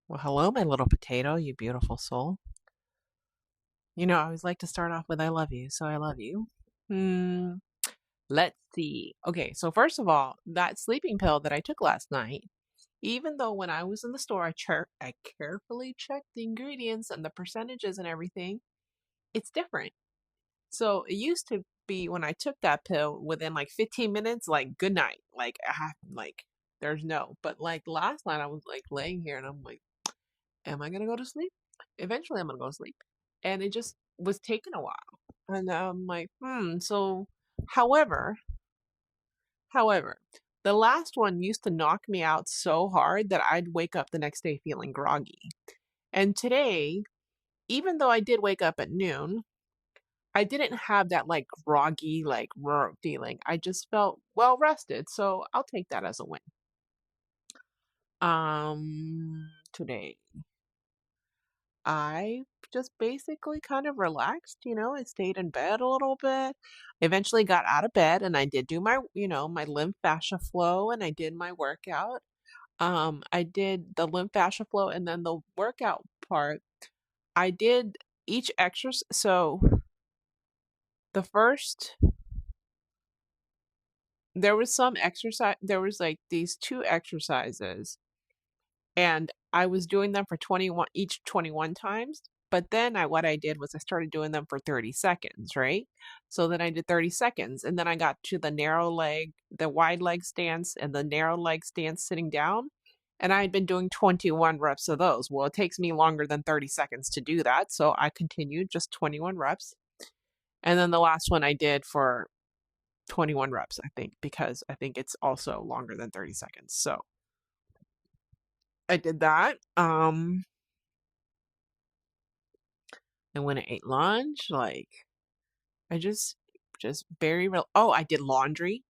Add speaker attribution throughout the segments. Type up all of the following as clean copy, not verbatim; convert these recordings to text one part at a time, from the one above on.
Speaker 1: Well, hello, my little potato, you beautiful soul. I always like to start off with I love you, so I love you. Hmm, let's see. Okay, so first of all, that sleeping pill that I took last night, even though when I was in the store, I carefully checked the ingredients and the percentages and everything, it's different. So it used to be when I took that pill within like 15 minutes, like good night, like there's no. But like last night, I was like laying here and I'm like, am I gonna go to sleep? Eventually, I'm gonna go to sleep. And it just was taking a while. And I'm like, So, however, however, the last one used to knock me out so hard that I'd wake up the next day feeling groggy. And today, even though I did wake up at noon, I didn't have that like groggy, like feeling. I just felt well rested. So I'll take that as a win. Today. I just basically kind of relaxed, I stayed in bed a little bit. Eventually got out of bed and I did do my lymph fascia flow and I did my workout. I did the lymph fascia flow and then the workout part. I did each exercise. So the first, there was some exercise, there was like these two exercises and I was doing them for 21 each 21 times. But then what I did was I started doing them for 30 seconds, right? So then I did 30 seconds and then I got to the wide leg stance and the narrow leg stance sitting down. And I had been doing 21 reps of those. Well, it takes me longer than 30 seconds to do that. So I continued just 21 reps. And then the last one I did for 21 reps, I think, because I think it's also longer than 30 seconds. So I did that. And when I ate lunch, like I just very real. Oh, I did laundry.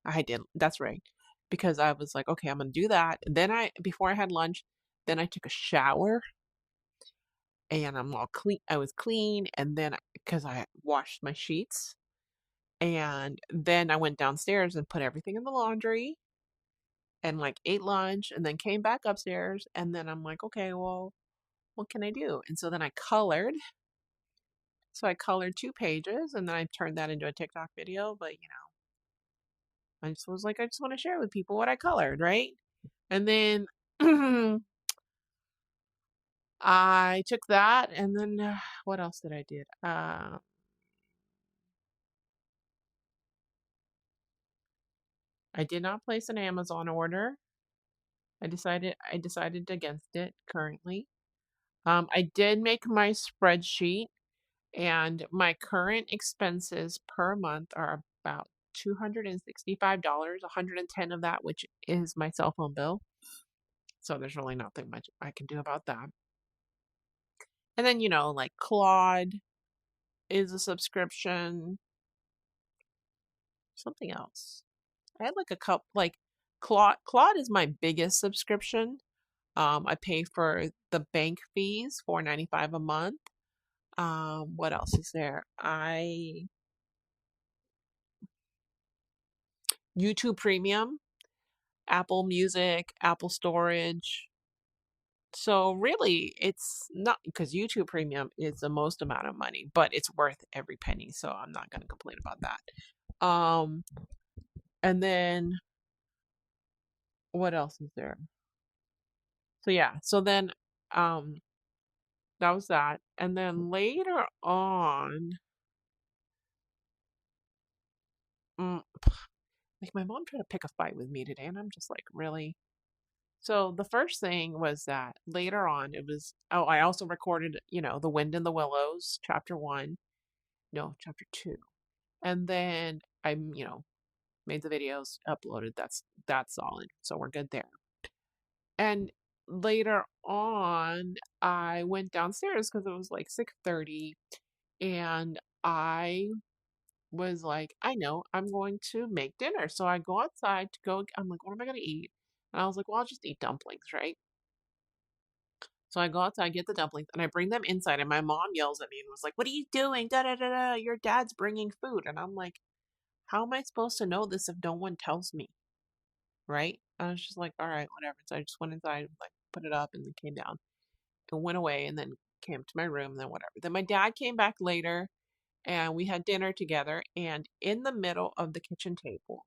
Speaker 1: I did. That's right. Because I was like, okay, I'm gonna do that. Then before I had lunch, then I took a shower and I'm all clean. I was clean, and then because I washed my sheets, and then I went downstairs and put everything in the laundry and like ate lunch, and then came back upstairs, and then I'm like, okay, well, what can I do? And so then I colored. So I colored 2 pages, and then I turned that into a TikTok video. But I just was like, I just want to share with people what I colored, right? And then I took that, and then what else did I did? I did not place an Amazon order. I decided against it currently. I did make my spreadsheet, and my current expenses per month are about $265, 110 of that, which is my cell phone bill. So there's really nothing much I can do about that. And then, like Claude is a subscription, something else. I had like a couple, like Claude is my biggest subscription. I pay for the bank fees, $4.95 a month. What else is there? YouTube Premium, Apple Music, Apple Storage. So really, it's not because YouTube Premium is the most amount of money, but it's worth every penny. So I'm not going to complain about that. And then what else is there? So yeah, so then um that was that. And then later on, mm, like my mom tried to pick a fight with me today, and I'm just like, really? So the first thing was that later on, I also recorded, The Wind in the Willows, chapter one, no, chapter two. And then made the videos, uploaded. That's all in. So we're good there. And later on, I went downstairs because it was like 6:30 and I was like, I know I'm going to make dinner. So I go outside to go. I'm like, what am I going to eat? And I was like, well, I'll just eat dumplings, right? So I go outside, get the dumplings, and I bring them inside. And my mom yells at me and was like, what are you doing? Da da da da. Your dad's bringing food. And I'm like, how am I supposed to know this if no one tells me? Right? I was just like, all right, whatever. So I just went inside, like, put it up, and then came down. and went away and then came to my room and then whatever. Then my dad came back later and we had dinner together, and in the middle of the kitchen table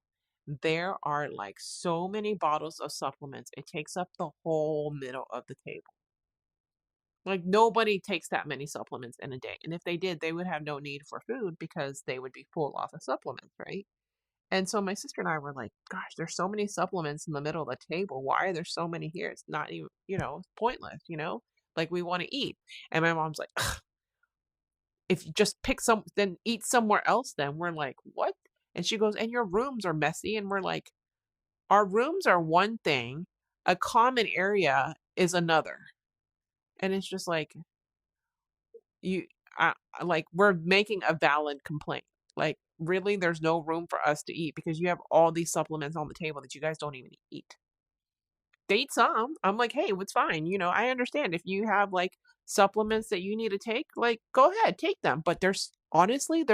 Speaker 1: there are like so many bottles of supplements. It takes up the whole middle of the table. Like nobody takes that many supplements in a day. And if they did, they would have no need for food because they would be full off of supplements, right? And so my sister and I were like, gosh, there's so many supplements in the middle of the table. Why are there so many here? It's not even, it's pointless, Like we want to eat. And my mom's like, "Ugh, if you just pick some, then eat somewhere else, then." We're like, what? And she goes, and your rooms are messy. And we're like, our rooms are one thing, a common area is another. And it's just like, you, I, like, we're making a valid complaint. Like, really, there's no room for us to eat because you have all these supplements on the table that you guys don't even eat. They eat some. I'm like, hey, it's fine. I understand if you have like supplements that you need to take, like, go ahead, take them. But there's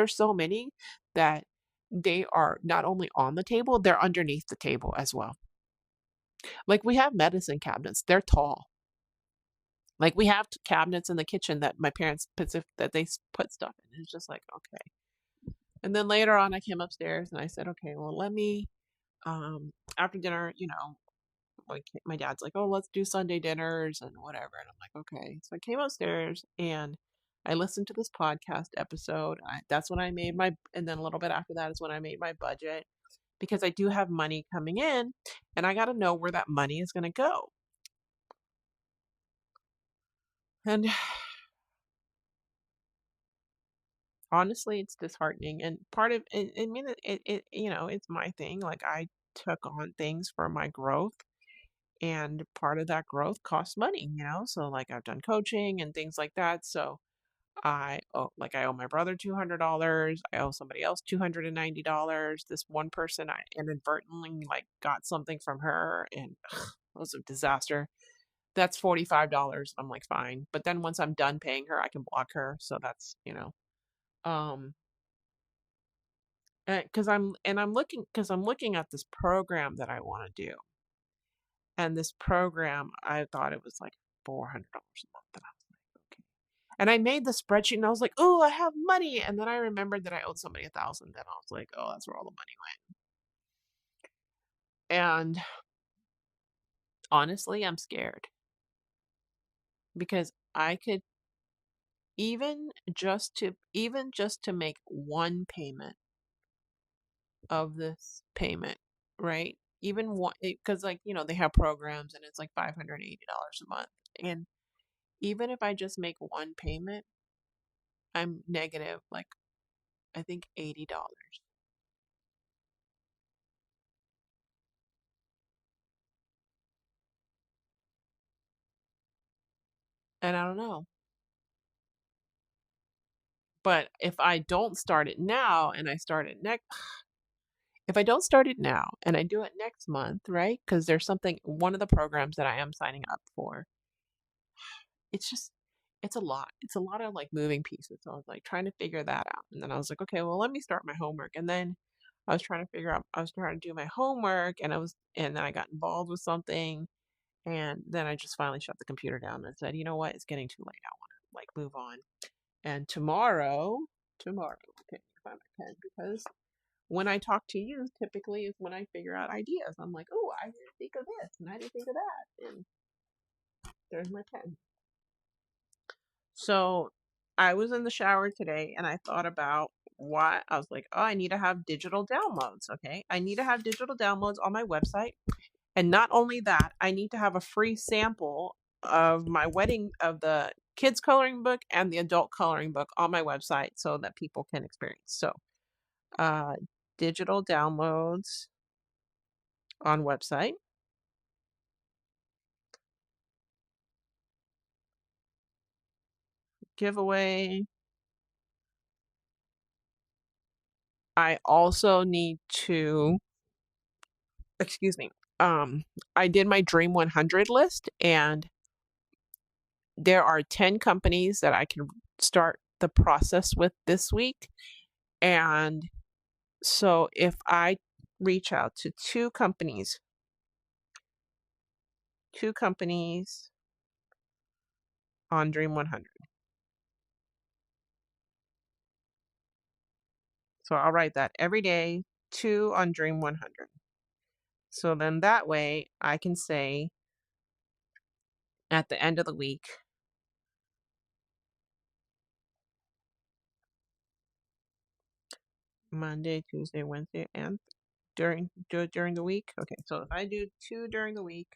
Speaker 1: so many that they are not only on the table, they're underneath the table as well. Like, we have medicine cabinets, they're tall. Like, we have cabinets in the kitchen that my parents put stuff in. It's just like, okay. And then later on, I came upstairs and I said, okay, well, let me, after dinner, like my dad's like, oh, let's do Sunday dinners and whatever. And I'm like, okay. So I came upstairs and I listened to this podcast episode. That's when I made and then a little bit after that is when I made my budget, because I do have money coming in and I got to know where that money is going to go. And honestly, it's disheartening. And part of it, I mean, it's my thing. Like, I took on things for my growth, and part of that growth costs money, So like, I've done coaching and things like that. So I owe my brother $200. I owe somebody else $290. This one person, I inadvertently like got something from her, and it was a disaster. That's $45. I'm like, fine. But then once I'm done paying her, I can block her. So that's, um, I'm looking at this program that I want to do. And this program, I thought it was like $400 a month. And I was like, okay. And I made the spreadsheet and I was like, oh, I have money. And then I remembered that I owed somebody $1,000. Then I was like, oh, that's where all the money went. And honestly, I'm scared because I could even just to make one payment of this payment, right? Even one, because like, they have programs and it's like $580 a month. And even if I just make one payment, I'm negative, like, I think $80. And I don't know. But if I don't start it now and I start it next, if I don't start it now and I do it next month, right? Because there's one of the programs that I am signing up for, it's just, it's a lot. It's a lot of like moving pieces. So I was like trying to figure that out. And then I was like, okay, well, let me start my homework. And then I was trying to do my homework, and then I got involved with something. And then I just finally shut the computer down and said, you know what? It's getting too late. I want to like move on. And okay, find my pen, because when I talk to you, typically is when I figure out ideas. I'm like, oh, I didn't think of this and I didn't think of that. And there's my pen. So I was in the shower today and I thought about why. I was like, oh, I need to have digital downloads. Okay. I need to have digital downloads on my website. And not only that, I need to have a free sample of of the kids coloring book and the adult coloring book on my website so that people can experience. So, uh, digital downloads on website, giveaway. I also need to, excuse me, I did my Dream 100 list, and there are 10 companies that I can start the process with this week. And so if I reach out to two companies, on Dream 100. So I'll write that every day, 2 on Dream 100. So then that way I can say at the end of the week, Monday, Tuesday, Wednesday, and during the week. Okay, so if I do 2 during the week,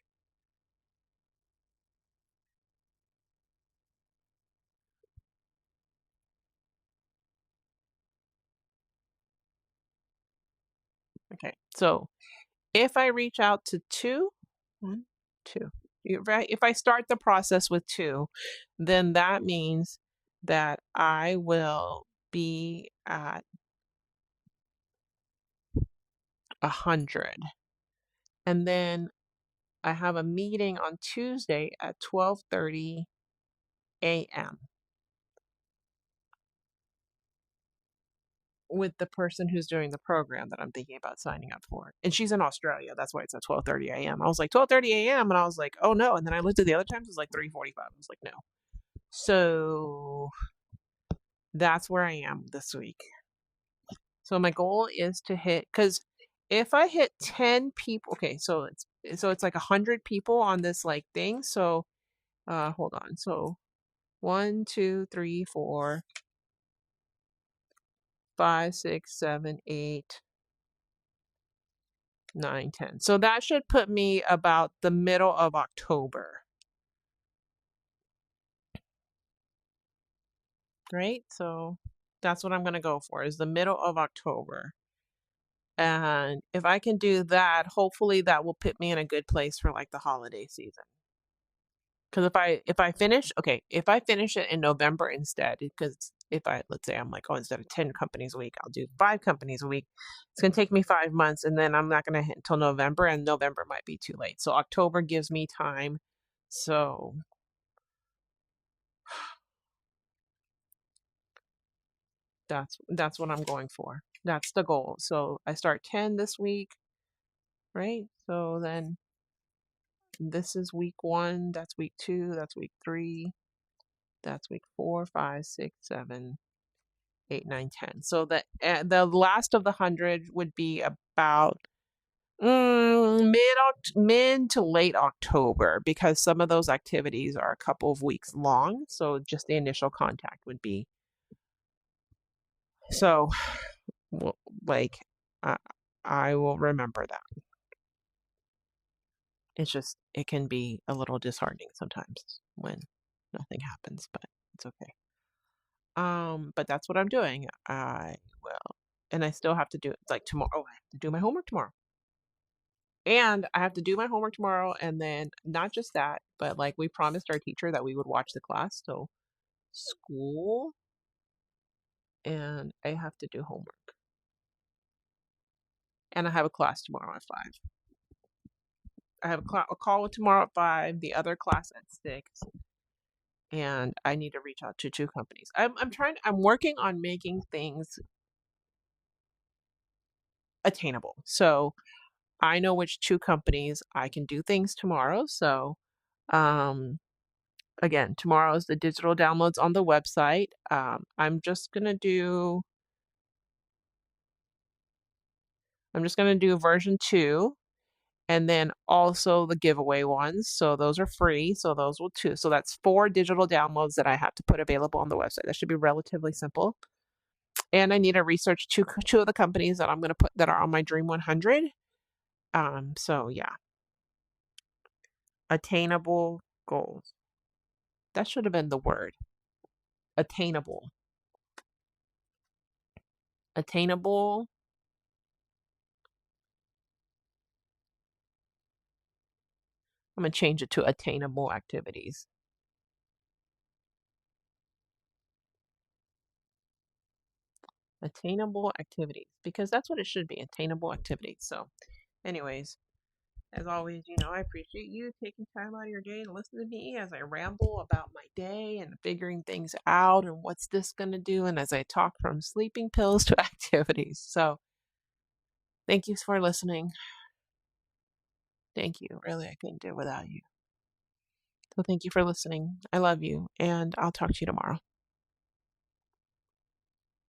Speaker 1: okay. So if I reach out to 2, 1, 2, right? If I start the process with 2, then that means that I will be at 100. And then I have a meeting on Tuesday at 12:30 a.m. with the person who's doing the program that I'm thinking about signing up for. And she's in Australia. That's why it's at 12:30 a.m. I was like 12:30 a.m. and I was like, "Oh no." And then I looked at the other times, it was like 3:45. I was like, "No." So that's where I am this week. So my goal is to hit, cuz if I hit 10 people, okay, so it's like 100 people on this like thing. So hold on. So 1, 2, 3, 4, 5, 6, 7, 8, 9, 10. So that should put me about the middle of October. Right? So that's what I'm going to go for, is the middle of October. And if I can do that, hopefully that will put me in a good place for like the holiday season. Because if I finish it in November instead, because if I, let's say I'm like, oh, instead of 10 companies a week, I'll do 5 companies a week. It's going to take me 5 months, and then I'm not going to hit until November, and November might be too late. So October gives me time. So that's what I'm going for. That's the goal. So I start 10 this week, right? So then this is week 1, that's week 2, that's week 3, that's week 4, 5, 6, 7, 8, 9, 10. So the last of the 100 would be about mid to late October, because some of those activities are a couple of weeks long. So just the initial contact would be. So, like, I, I will remember that. It's just, it can be a little disheartening sometimes when nothing happens, but it's okay. But that's what I'm doing. I will, and I still have to do it like tomorrow. Oh, I have to do my homework tomorrow. And I have to do my homework tomorrow, and then not just that, but like we promised our teacher that we would watch the class, so school, and I have to do homework. And I have a class tomorrow at 5. I have a call tomorrow at 5, the other class at 6, and I need to reach out to 2 companies. I'm working on making things attainable. So I know which 2 companies I can do things tomorrow. So um again, tomorrow is the digital downloads on the website. I'm just gonna do version 2, and then also the giveaway ones. So those are free. So those will too. So that's 4 digital downloads that I have to put available on the website. That should be relatively simple. And I need to research two of the companies that I'm gonna put that are on my Dream 100. So yeah, attainable goals. That should have been the word. Attainable. Attainable. I'm gonna change it to attainable activities. Attainable activities, because that's what it should be, attainable activities. So anyways, as always, I appreciate you taking time out of your day to listen to me as I ramble about my day and figuring things out and what's this going to do, and as I talk from sleeping pills to activities. So thank you for listening. Thank you. Really, I couldn't do it without you. So thank you for listening. I love you, and I'll talk to you tomorrow.